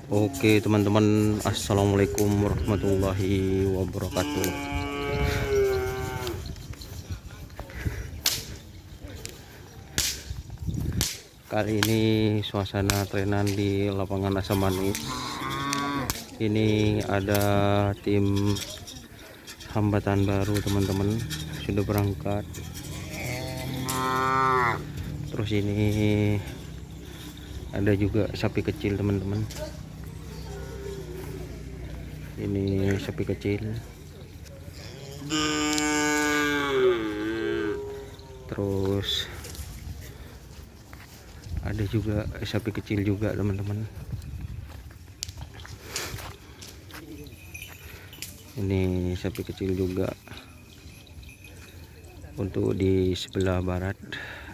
Oke teman-teman, assalamualaikum warahmatullahi wabarakatuh. Kali ini suasana trenan di lapangan Asam Manis. Ini ada tim hambatan baru teman-teman, sudah berangkat. Terus ini ada juga sapi kecil teman-teman. Ini sapi kecil. Terus ada juga sapi kecil juga teman-teman. Ini sapi kecil juga. Untuk di sebelah barat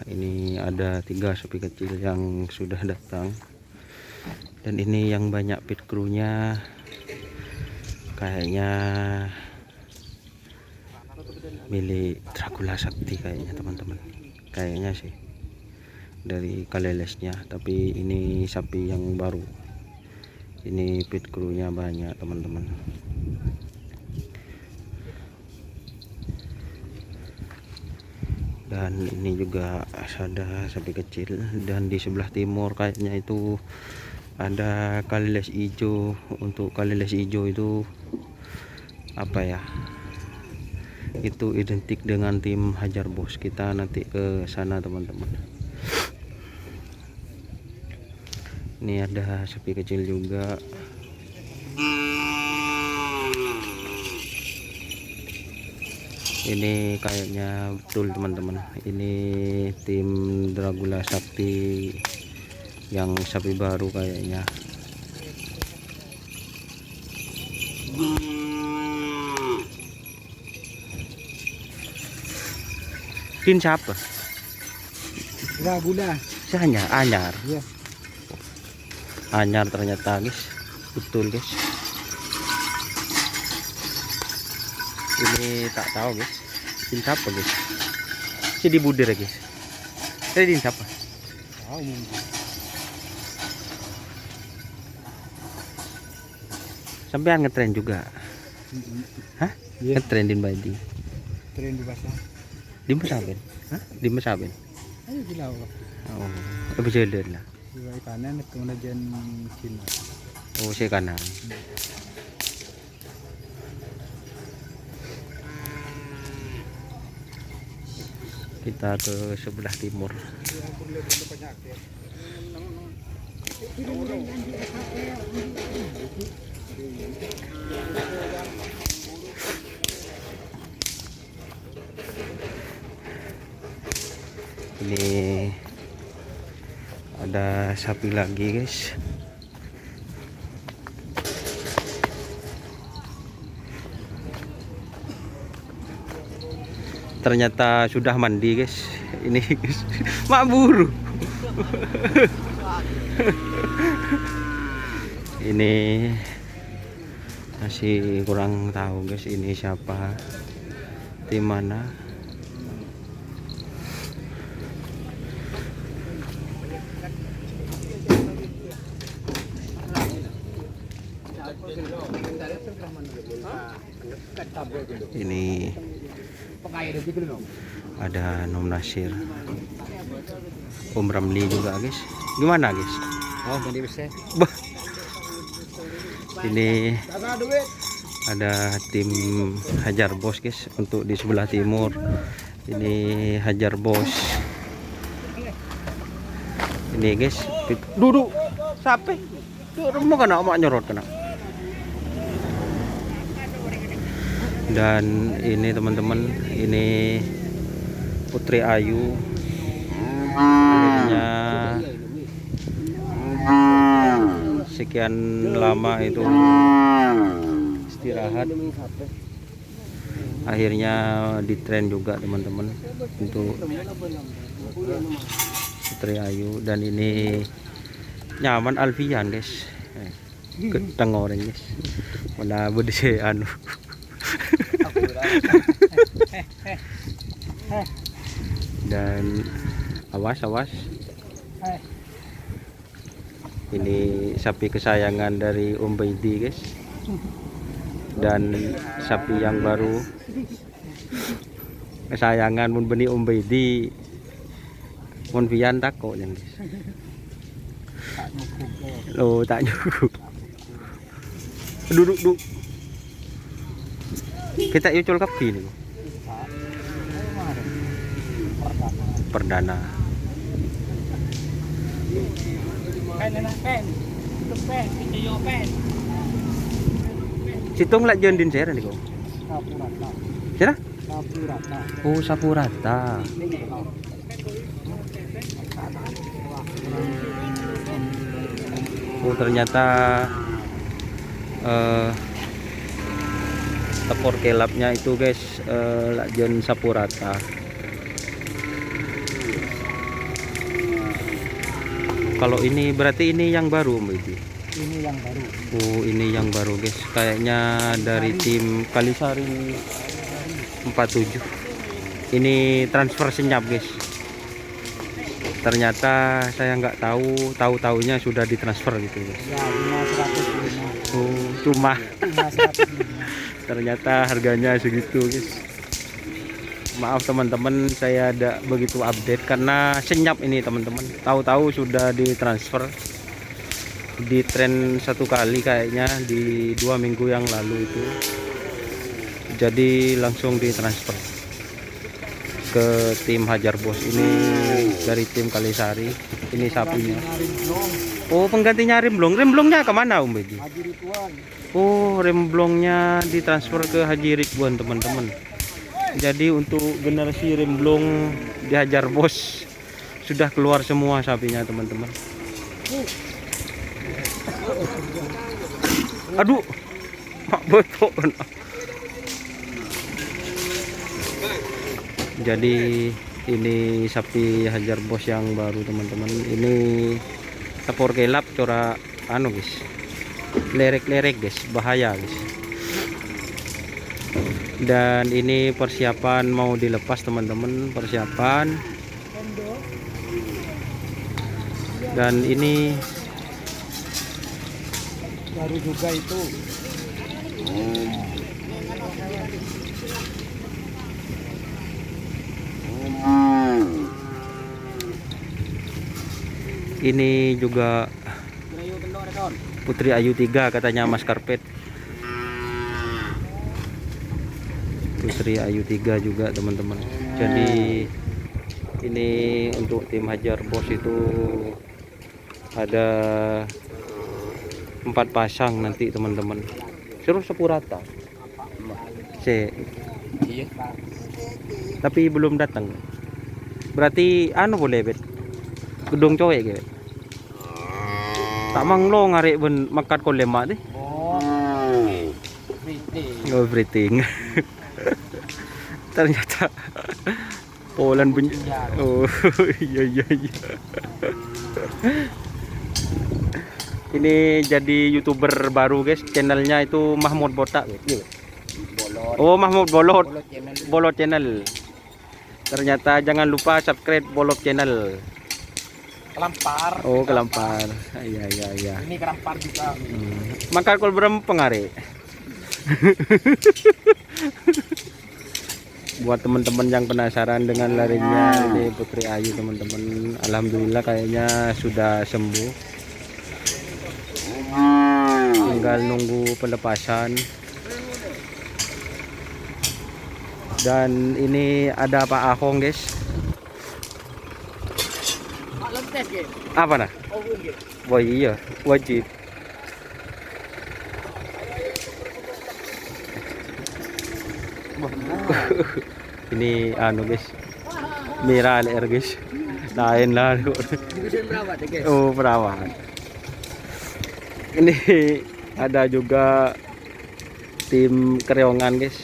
ini ada 3 sapi kecil yang sudah datang. Dan ini yang banyak pit crew-nya kayaknya milik Dracula Sakti kayaknya teman-teman. Kayaknya sih dari Kalelesnya, tapi ini sapi yang baru. Ini pit crew-nya banyak teman-teman. Dan ini juga ada sapi kecil. Dan di sebelah timur kayaknya itu ada Kaleles hijau. Untuk Kaleles hijau itu apa ya, itu identik dengan tim Hajar Bos. Kita nanti ke sana teman-teman. Ini ada sapi kecil juga. Ini kayaknya betul teman-teman, ini tim Dracula Sakti yang sapi baru kayaknya. Tin siapa? Dracula. Saya Anyar. Iya. Anyar ternyata guys, betul guys. Ini tak tahu guys, tin siapa guys? Si di budir ya guys. Ini tin siapa? Tahu mungkin. Sampean ngetren juga? Hah? Iya. Ngetren di Badi? Tren di basah. Di Mesaben? Hah? Di Mesaben? Ayo gila. Oh, lebih jauh lah. Di kanan kemudian Cina. Oh, saya kanan. Kita ke sebelah timur. Ini ada sapi lagi guys. Ternyata sudah mandi guys. Ini guys, mak buru. Ini masih kurang tahu guys, ini siapa, di mana. Ini ada Nom Nasir, Om Ramli juga guys. Gimana guys? Oh, mandi besar. Bah. Ini ada tim Hajar Bos guys. Untuk di sebelah timur ini Hajar Bos. Ini guys, duduk sampai rumah kena mak nyorot kena. Dan ini teman-teman, ini Putri Ayu. Akhirnya sekian lama itu istirahat, akhirnya di tren juga teman-teman untuk Putri Ayu. Dan ini nyaman Alfian guys, keteng orang guys, mana berdiri anu. Dan awas Ini sapi kesayangan dari Om Baidi guys. Dan sapi yang baru kesayangan mun beni Om Baidi. Mun pian tako jan guys. Tak cukup kok. Oh, tak cukup. Duduk. Kita ucul kapi nih. Perdana. Pen. Itu pen, itu yo pen. Situng lak jen din sera nih kok. Sapurata. Sera? Sapurata. Oh, Sapurata. Oh, ternyata tekor kelapnya itu guys lak jen Sapurata. Kalau ini berarti ini yang baru Om Baidi. Ini yang baru. Oh, ini yang baru guys. Kayaknya dari tim Kalisari 47. Ini transfer senyap guys. Ternyata saya nggak tahu-taunya sudah ditransfer gitu guys. Ya, cuma 105. Oh, cuma Cuma 105. ternyata harganya segitu guys. Maaf teman-teman, saya tidak begitu update karena senyap ini teman-teman. Tahu-tahu sudah ditransfer di tren satu kali kayaknya di 2 minggu yang lalu itu. Jadi langsung ditransfer ke tim Hajar Bos. Ini dari tim Kalisari. Ini sapinya. Oh, penggantinya remblong. Remblongnya kemana Om Baidi? Haji Ridwan. Oh, remblongnya ditransfer ke Haji Ridwan teman-teman. Jadi untuk generasi remblong di Hajar Bos sudah keluar semua sapinya teman-teman. Aduh, mak betul. Jadi ini sapi Hajar Bos yang baru teman-teman. Ini tekor kelap cora anu guys. Lerek-lerek guys, bahaya guys. Dan ini persiapan mau dilepas teman-teman, persiapan. Dan ini Baru juga itu. ini juga Putri Ayu 3 katanya Mas Karpet. Putri Ayu 3 juga teman-teman. Jadi ini untuk tim Hajar Bos itu ada 4 pasang nanti teman-teman. Suruh Sapurata. Iya. Tapi belum datang. Berarti anu boleh bet. Gedung cowek gitu. Tak manglo ngarek ben makat ko lemak deh. Oh. Everything. Everything. Ternyata Polan bunyi. Oh, iya. Ini jadi YouTuber baru guys, channelnya itu Mahmud Botak gitu. Bolot. Oh, Mahmud Bolot. Bolot channel. Bolot channel. Ternyata jangan lupa subscribe Bolot channel. Kelampar. Oh, Kelampar. Iya. Ini kelampar juga. Maka kol berem pengare. Buat teman-teman yang penasaran dengan larinya ini Putri Ayu teman-teman, alhamdulillah kayaknya sudah sembuh. Tinggal nunggu pelepasan. Dan ini ada Pak Ahong guys. Apa nah? Oh iya, wajib. Ini anu guys, Mira LR guys, lain lah. Oh, perawat. Ini ada juga tim Kereongan guys.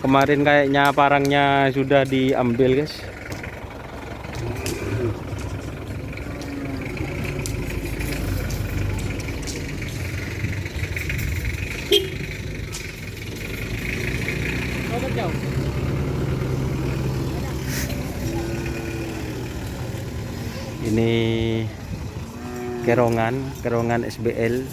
Kemarin kayaknya parangnya sudah diambil guys. Ini kerongan SBL.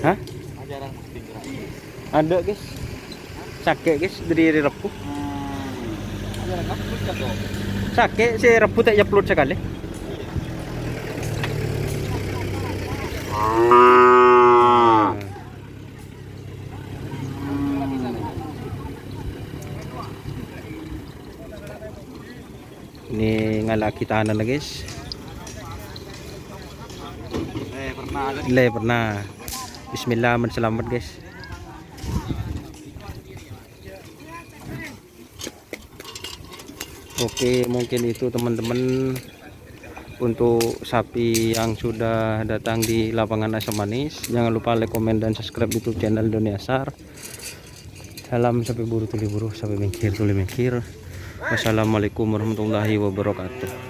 Hah? Ada guys. Sake guys dari repu. Sake si repu tak upload sekali. Ini ngalaki tahanan lah guys. Pernah. Bismillah, selamat guys. Oke, mungkin itu teman-teman untuk sapi yang sudah datang di lapangan asam manis. Jangan lupa like, komen, dan subscribe YouTube channel Doniasar. Salam sapi buru tuli buru, sapi mengkir tuli mengkir. Wassalamualaikum warahmatullahi wabarakatuh.